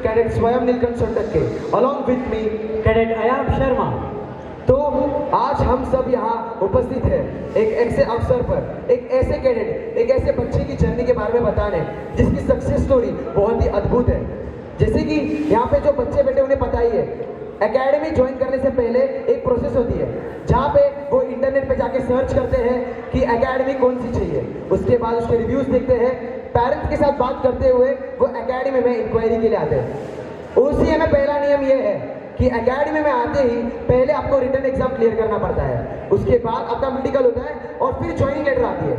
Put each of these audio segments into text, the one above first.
Cadet Swayam Neelkanth Sontakke, along with me cadet Ayab Sharma. तो आज हम सब यहाँ उपस्थित हैं एक ऐसे अवसर पर, एक ऐसे कैडेट, एक ऐसे बच्चे की जर्नी के बारे में बताने जिसकी सक्सेस स्टोरी बहुत ही अद्भुत है। जैसे कि यहाँ पे जो बच्चे बैठे उन्हें पता ही है, एकेडमी ज्वाइन करने से पहले एक प्रोसेस होती है जहाँ पे वो इंटरनेट पे जाके सर्च करते हैं कि एकेडमी कौन सी चाहिए, उसके बाद उसके रिव्यूज देखते हैं, पेरेंट्स के साथ बात करते हुए वो एकेडमी में इंक्वायरी के लिए आते हैं। ओसीए में पहला नियम ये है कि एकेडमी में आते ही पहले आपको रिटन एग्जाम क्लियर करना पड़ता है, उसके बाद आपका मेडिकल होता है और फिर ज्वाइनिंग लेटर आती है।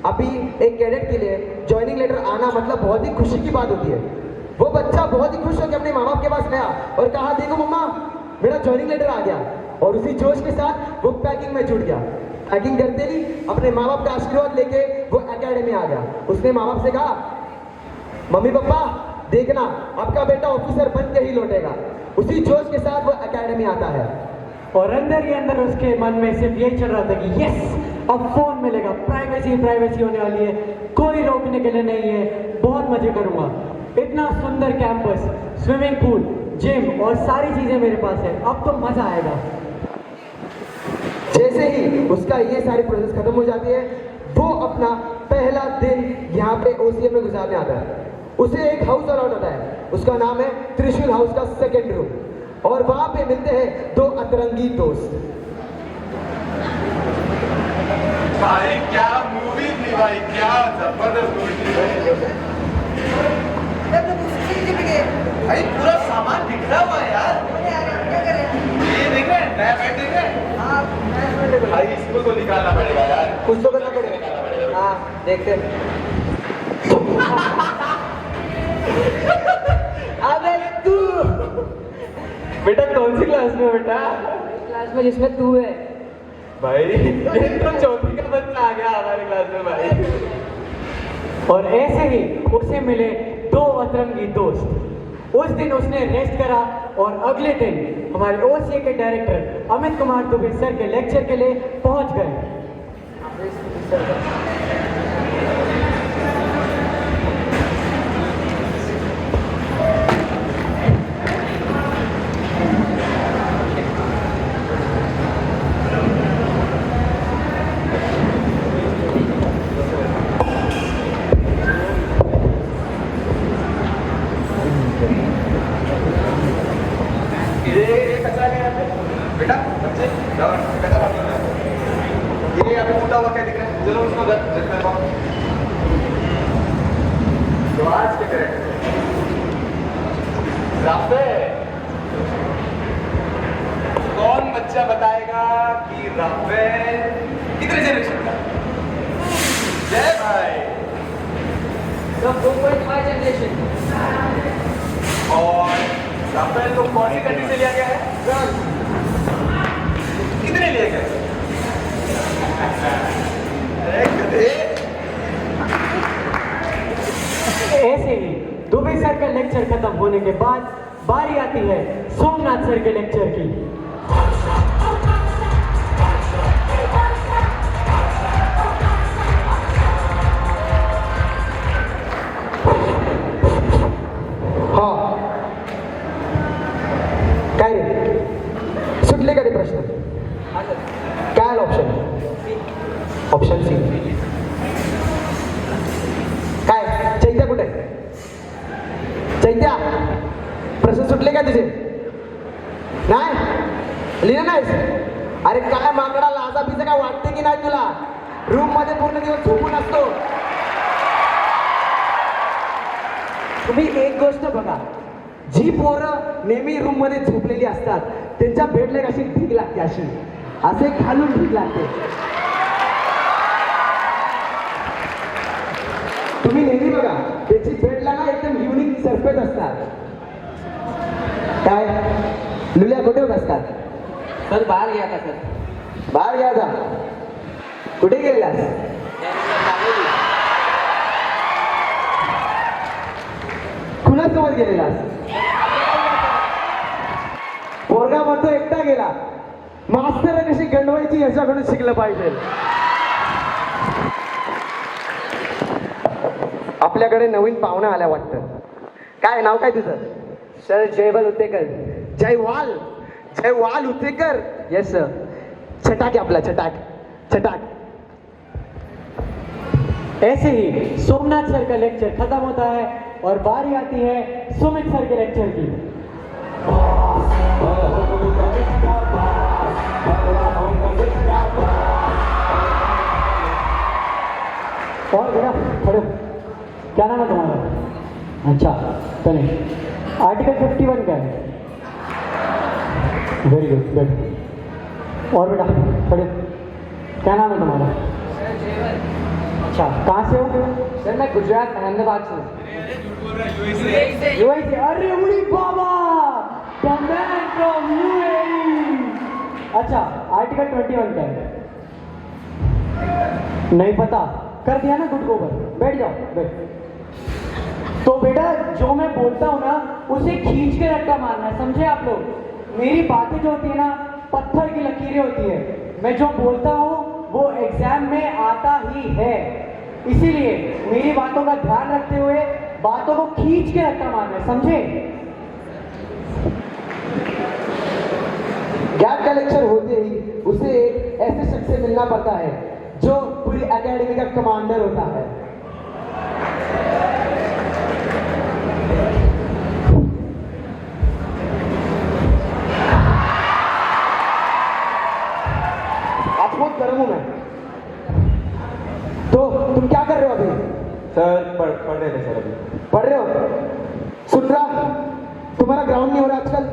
अभी एक कैडेट के लिए ज्वाइनिंग लेटर आना मतलब बहुत ही खुशी की बात होती है। वो बच्चा बहुत ही खुश होकर अपने माँ बाप के पास गया और कहा, देखो मम्मा मेरा ज्वाइनिंग लेटर आ गया, और उसी जोश के साथ वो पैकिंग में जुट गया। पैकिंग करते ही अपने माँ बाप का आशीर्वाद लेके वो एकेडमी आ गया। उसने माँ बाप से कहा, मम्मी पापा देखना आपका बेटा ऑफिसर बन के ही लौटेगा। उसी जोश के साथ वो एकेडमी आता है और अंदर ही अंदर उसके मन में सिर्फ यही चल रहा था कि यस, अब फोन मिलेगा, प्राइवेसी प्राइवेसी होने वाली है, कोई रोकने के लिए नहीं है, बहुत मजे करूंगा। इतना सुंदर कैंपस, स्विमिंग पूल, जिम और सारी चीजें मेरे पास है, अब तो मजा आएगा। जैसे ही उसका ये सारी प्रोसेस खत्म हो जाती है, वो अपना पहला दिन यहाँ पे ओसीए में गुजारने आता है। उसे एक हाउस अलॉट होता है, उसका नाम है त्रिशूल हाउस का सेकेंड रूम, और वहां पे मिलते हैं दो अतरंगी दोस्त। भाई क्या मूवी थी भाई, क्या जबरदस्त मूवी थी भाई। पूरा सामान बिखरा हुआ है यार। ये देख रहे हैं, नया बेड देख रहे हैं भाई, इसको तो निकालना पड़ेगा यार, कुछ तो करना पड़ेगा। हाँ देखते हैं। अबे तू बेटा कौन सी क्लास में? बेटा क्लास में जिसमें तू है भाई, ये तो चौथी का बच्चा आ गया हमारे क्लास में भाई। और ऐसे ही उसे मिले दो अतरंगी दोस्त। उस दिन उसने रेस्ट करा और अगले दिन हमारे ओसीए के डायरेक्टर अमित कुमार दुबे सर के लेक्चर के लिए पहुंच गए। बेटा बच्चे जाओ, ये अभी टूटा हुआ क्या दिख रहा है, चलो उसको देखते हैं। तो आज के करें कौन बच्चा बताएगा कि राफेल कितने जनरेशन का? जय भाई, सब 2.5 जनरेशन। और राफेल को कौन सी कंट्री से लिया गया है? कितने लिए गए? ऐसे ही दुबे सर का लेक्चर खत्म होने के बाद बारी आती है सोमनाथ सर के लेक्चर की। हाँ काय रे, सुटले का ते प्रश्न? काय ऑप्शन? Option C. काय चैत्या कुठे आहे? चैत्या, प्रश्न सुटले का तुझे? नाही लिहिलं नाहीस? अरे काय माकडा, लाजा बिजा काय वाटते की नाही तुला? रूम मध्ये पूर्ण दिवस झोपून असतो. तुम्ही एक गोष्ट बघा, जी पोरं नेहमी रूम मध्ये झोपलेली असतात त्यांच्या बेडला अशी ढीग लागते, अशी असे खालून ढीग लागते. तुम्ही नेहमी बघा, त्याची बेडला ना एकदम युनिक सरफेस असतात. काय लुल्या कुठे होत असतात? सर बाहर गया था सर। बाहेर गया था? कुठे गेलेलास? कुणासोबत गेलेलास? पोरगा म्हणतो एकटा गेला. मास्तर कशी गंडवायची याच्याकडून शिकलं पाहिजे. आपल्याकडे नवीन पाहुणा आल्या वाटतं. काय नाव काय तुझं? Sir Jaywal Uttekar. Jaywal Jaywal Uttekar. Yes sir. छटाक आहे आपला छटाक छटाक. ऐसे ही सोमनाथ सर का लेक्चर खत्म होता है और बारी आती है सुमित सर के लेक्चर की. और बेटा खड़े हो. क्या नाम है तुम्हारा? अच्छा चले. आर्टिकल 51 का है. Very good good. और बेटा खड़े हो. क्या नाम है तुम्हारा? अच्छा कहाँ से हो? सर मैं गुजरात अहमदाबाद से हूँ. यूएई. अरे उड़ी बाबा, द मैन फ्रॉम यूएई. अच्छा आर्टिकल 21 का है. नहीं पता? कर दिया ना गुड गोबर. बैठ जाओ बैठ. तो बेटा जो मैं बोलता हूँ ना उसे खींच के रट्टा मारना है, समझे आप लोग? मेरी बातें जो होती है ना पत्थर की लकीरें होती है. मैं जो बोलता हूँ वो एग्जाम में आता ही है. इसीलिए मेरी बातों का ध्यान रखते हुए बातों को खींच के रट्टा मारना है, समझे? गैप का लेक्चर होते ही उसे एक ऐसे शख्स से मिलना पड़ता है जो पूरी एकेडमी का कमांडर होता है. आज बहुत गर्म हूं मैं. तो तुम क्या कर रहे हो अभी? सर पढ़ रहे थे सर अभी. पढ़ रहे हो? सुन रहा, तुम्हारा ग्राउंड नहीं हो रहा आजकल.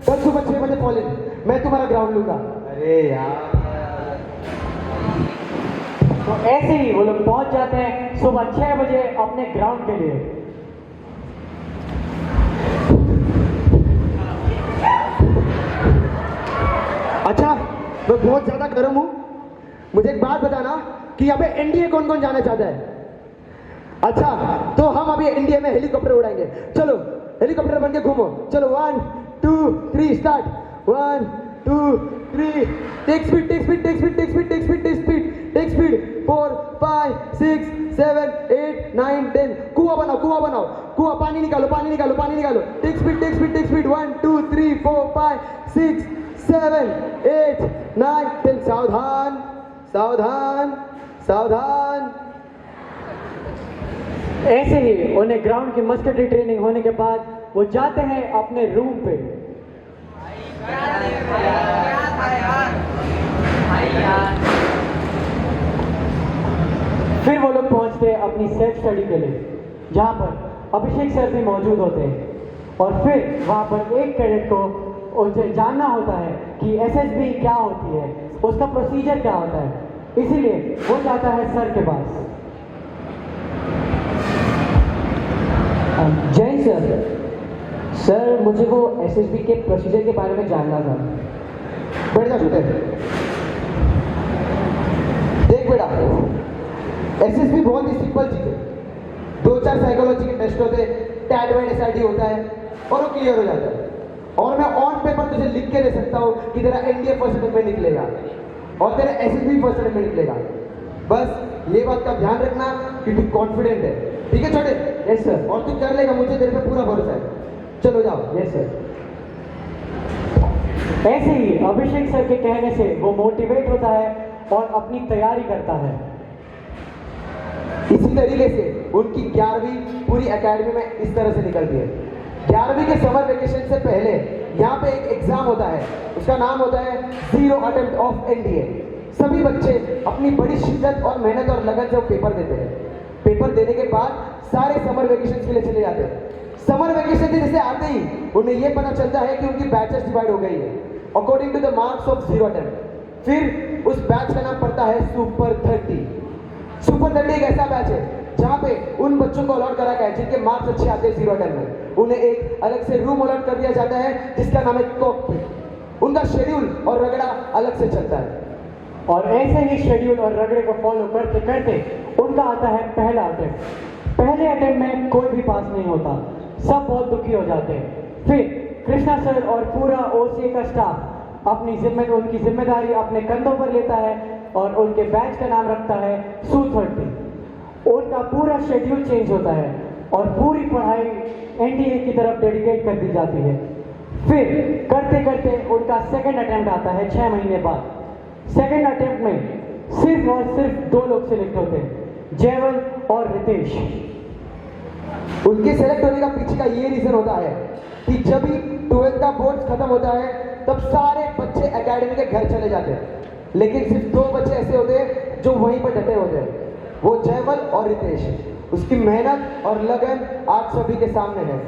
कल सुबह 6 बजे कॉलेज मैं तुम्हारा ग्राउंड लूंगा. अरे यार. तो ऐसे ही वो लोग पहुंच जाते हैं सुबह 6 बजे अपने ग्राउंड के लिए. अच्छा मैं बहुत ज्यादा गर्म हूं. मुझे एक बात बताना कि यहाँ पे एनडीए कौन कौन जाना चाहता है? अच्छा तो हम अभी एनडीए में हेलीकॉप्टर उड़ाएंगे. चलो हेलीकॉप्टर बन के घूमो. चलो 1 2 3 start. 1 2 3. Take speed take speed take speed take speed take speed take speed take speed. 4 5 6 7 8 9 10. कुआं बनाओ कुआं. पानी निकालो पानी निकालो पानी निकालो. Take speed take speed take speed. 1 2 3 4 5 6 7 8 9 10. सावधान सावधान सावधान. ऐसे ही उन्हें ग्राउंड की मस्टरी ट्रेनिंग होने के बाद वो जाते हैं अपने रूम पे. फिर वो लोग पहुंचते हैं अपनी सेल्फ स्टडी के लिए जहां पर अभिषेक सर भी मौजूद होते हैं. और फिर वहां पर एक कैडेट को उसे जानना होता है कि एसएसबी क्या होती है, उसका प्रोसीजर क्या होता है. इसीलिए वो जाता है सर के पास. जैन सर. सर मुझे वो एसएसबी के प्रोसीजर के बारे में जानना था. बैठ जा छूटे. देख बेटा एसएसबी बहुत ही सिंपल चीज है. 2-4 साइकोलॉजी के टेस्ट होते हैं. टैट वाइड एसआईटी होता है और वो क्लियर हो जाता है. और मैं ऑन पेपर तुझे लिख के दे सकता हूँ कि तेरा एनडीए फर्स्ट अटेम्प्ट में निकलेगा और तेरा एसएसबी फर्स्ट अटेम्प्ट में निकलेगा. बस ये बात का ध्यान रखना कि तू कॉन्फिडेंट है. ठीक है छोटे? Yes sir. और तू कर लेगा, मुझे तेरे पे पूरा भरोसा है. चलो जाओ. Yes sir. ऐसे ही अभिषेक सर के कहने से वो मोटिवेट होता है और अपनी तैयारी करता है. इसी तरीके से उनकी 11वीं पूरी एकेडमी में इस तरह से निकलती है. 11वीं के समर वेकेशन से पहले यहाँ पे एक एग्जाम होता है. उसका नाम होता है 0 अटेम्प्ट ऑफ एनडीए. सभी बच्चे अपनी बड़ी शिद्दत और मेहनत और लगन से वो पेपर देते हैं. पेपर देने के बाद सारे समर वेकेशन के लिए चले जाते हैं. समर वेकेशन से जैसे आते ही उन्हें ये पता चलता है कि उनकी बैचेस डिवाइड हो गई है according to the marks of 0 attempt. फिर उस बैच का नाम पड़ता है सुपर 30. सुपर 30 एक ऐसा बैच है जहाँ पे उन बच्चों को अलॉट करा गया है जिनके मार्क्स अच्छे आते हैं 0 अटेम्प्ट में. उन्हें एक अलग से रूम अलॉट कर दिया जाता है जिसका नाम है कॉकपिट. उनका शेड्यूल और रगड़ा अलग से चलता है. और ऐसे ही शेड्यूल और रगड़े को फॉलो करते करते उनका आता है पहला अटेम्प्ट. पहले अटेम्प्ट में कोई भी पास नहीं होता. सब बहुत दुखी हो जाते हैं. फिर कृष्णा सर और पूरा ओसीए का स्टाफ उनकी जिम्मेदारी अपने कंधों पर लेता है और उनके बैच का नाम रखता है सू 30. उनका पूरा शेड्यूल चेंज होता है और पूरी पढ़ाई एनडीए की तरफ डेडिकेट कर दी जाती है। फिर करते करते उनका सेकंड अटेम्प्ट आता है 6 महीने बाद। सेकंड अटेम्प्ट में सिर्फ और सिर्फ 2 लोग सिलेक्ट होते हैं, जयवल और रितेश। उनके सेलेक्ट होने का पीछे का ये रीजन होता है कि जब भी 12th का बोर्ड खत्म होता है तब सारे बच्चे एकेडमी के घर चले जाते हैं, लेकिन सिर्फ 2 बच्चे ऐसे होते हैं जो वहीं पर डटे होते हैं, वो जयवल और रितेश। उसकी मेहनत और लगन आज सभी के सामने है।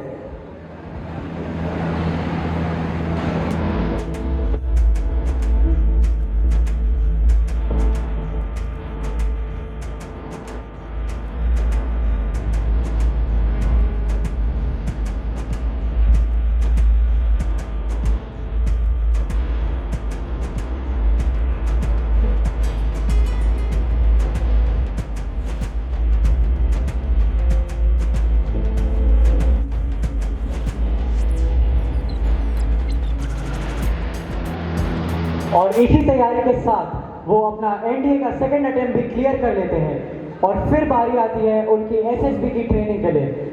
और इसी तैयारी के साथ वो अपना एनडीए का सेकंड अटेम्प्ट भी क्लियर कर लेते हैं और फिर बारी आती है उनकी एसएसबी की ट्रेनिंग के लिए।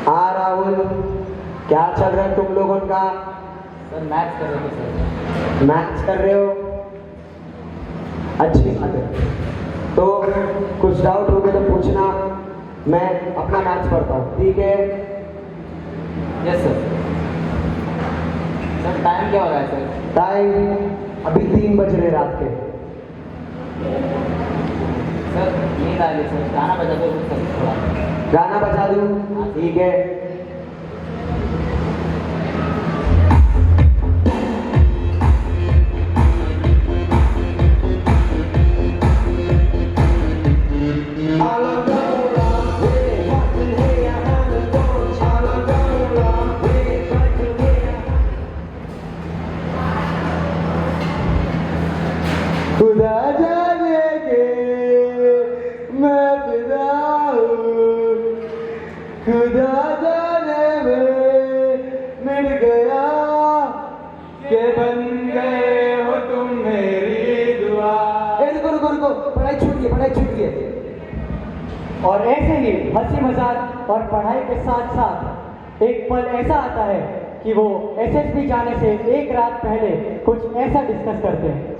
हाँ राहुल, क्या चल रहा है तुम लोगों का? सर मैथ्स कर रहे थे सर। मैथ्स कर रहे हो? अच्छी बात है। तो कुछ डाउट हो गए तो पूछना, मैं अपना मैथ्स पढ़ता हूँ, ठीक है? Yes sir. सर टाइम क्या हो रहा है सर? टाइम अभी 3 बज रहे रात के। सर नींद आ रही है सर, गाना बजा दो सर थोड़ा। गाना बजा दूँ? ठीक है। खुदा जाने के मैं फिदा हूँ, खुदा जाने में मिल गया के बन गए हो तुम मेरी दुआ। रुको रुको रुको, पढ़ाई छूट गई, पढ़ाई छूट गई। और ऐसे ही हंसी मजाक और पढ़ाई के साथ साथ एक पल ऐसा आता है कि वो एसएसबी जाने से एक रात पहले कुछ ऐसा डिस्कस करते हैं।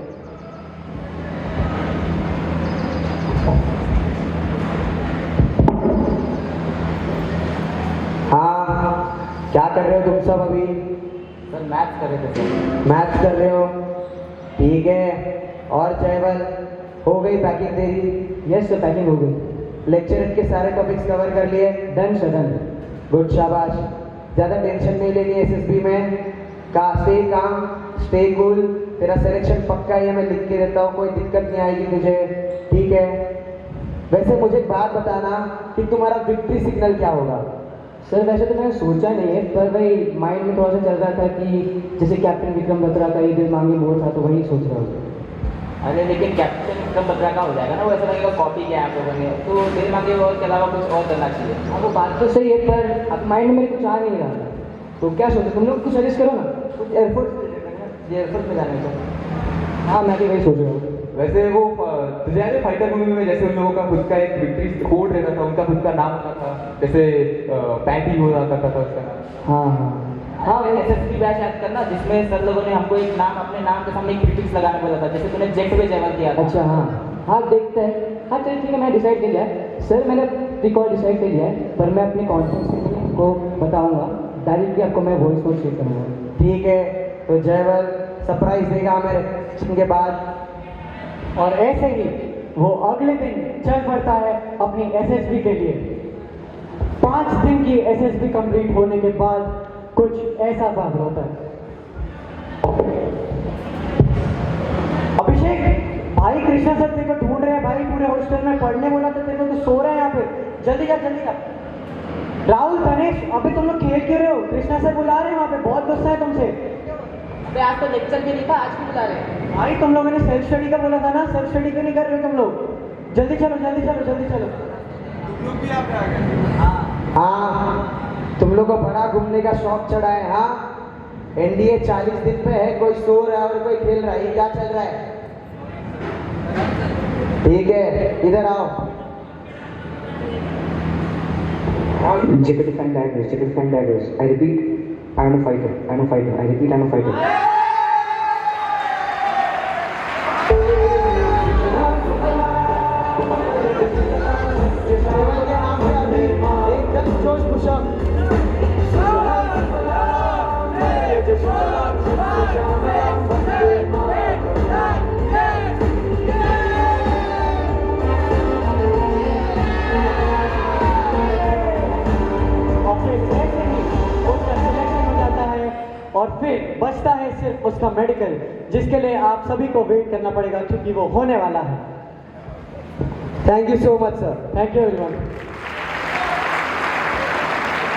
हाँ, क्या कर रहे हो तुम सब अभी? सर मैथ्स कर रहे थे सर। मैथ्स कर रहे हो? ठीक है। और जयवल, हो गई पैकिंग तेरी? यस सर, पैकिंग हो गई। लेक्चर के सारे टॉपिक्स कवर कर लिए? Done sir, done. गुड, शाबाश। ज़्यादा टेंशन नहीं लेनी एसएसबी में। Stay calm, stay cool. तेरा सिलेक्शन पक्का है, मैं लिख के देता हूँ, कोई दिक्कत नहीं आएगी तुझे, ठीक है? वैसे मुझे एक बात बताना कि तुम्हारा विक्ट्री सिग्नल क्या होगा? सर वैसे तो मैंने सोचा नहीं है, पर भाई माइंड में थोड़ा सा चल रहा था कि जैसे कैप्टन विक्रम बत्रा का ही दिल मांगे मोर था, तो वही सोच रहा हूँ। अरे लेकिन कैप्टन विक्रम बत्रा का हो जाएगा ना, वो ऐसा लगेगा कॉपी किया आप लोगों ने, तो दिल मांगे और के अलावा कुछ और करना चाहिए। हाँ वो बात तो सही है, पर अब माइंड में कुछ आ नहीं रहा, तो क्या सोचे तुम लोग? कुछ सजेस्ट करो ना। कुछ एयरफोर्स में जाने का। हाँ मैं भी वही सोच रहा हूँ। वैसे वो तुझे याद है फाइटर मूवी में जैसे उन लोगों का खुद का एक विक्ट्री कोड रहता था, उनका खुद का नाम होता था, जैसे पैंटी हुआ करता था उसका नाम। हाँ हाँ हाँ एसएसबी बैच याद करना, जिसमें सर लोगों ने हमको एक नाम, अपने नाम के सामने एक प्रीफिक्स लगाने बोला था, जैसे तूने जेट पे जयवल किया था। अच्छा हाँ हाँ, देखते हैं। हाँ चलिए ठीक है, मैं डिसाइड कर लिया है सर, मैंने रिकॉर्ड डिसाइड कर लिया है, पर मैं अपनी कॉन्फ्रेंस को बताऊंगा, डायरेक्टली आपको मैं वॉइस नोट शेयर करूँगा। ठीक है, तो जयवल सरप्राइज देगा हमें सेशन के बाद। और ऐसे ही वो अगले दिन चल पड़ता है अपनी एसएसबी के लिए। 5 दिन की एसएसबी कंप्लीट होने के बाद कुछ ऐसा बात होता है। अभिषेक भाई, कृष्णा सर तेरे को ढूंढ रहे हैं भाई, पूरे हॉस्टल में पढ़ने बोला था तेरे को, तो सो रहे हैं यहाँ पे, जल्दी जा जल्दी जा। राहुल, गणेश, अभी तुम लोग खेल क्यों रहे हो? कृष्णा सर बुला रहे हैं वहाँ पे, बहुत गुस्सा है तुमसे। अबे आज तो लेक्चर भी नहीं था, आज भी बुला रहे हैं। भाई तुम लोगों ने सेल्फ स्टडी का बोला था ना, सेल्फ स्टडी क्यों नहीं कर रहे हो तुम लोग? जल्दी चलो जल्दी चलो जल्दी चलो। तुम लोग भी यहाँ पे आ गए। हाँ, तुम लोग को बड़ा घूमने का शौक चढ़ा है। हाँ, एनडीए 40 दिन पे है, कोई सो रहा है और कोई खेल रहा है, ये क्या चल रहा है? ठीक है, इधर आओ। Check it and daggers, check it and daggers. I repeat, I am a fighter. I am a fighter. I repeat, I am a fighter. केवल के नाम पे अभी एकदम जोश पुशअप। और फिर ऐसे ही उसका सिलेक्शन हो जाता है और फिर बचता है सिर्फ उसका मेडिकल, जिसके लिए आप सभी को वेट करना पड़ेगा क्योंकि वो होने वाला है। Thank you so much sir. Thank you everyone.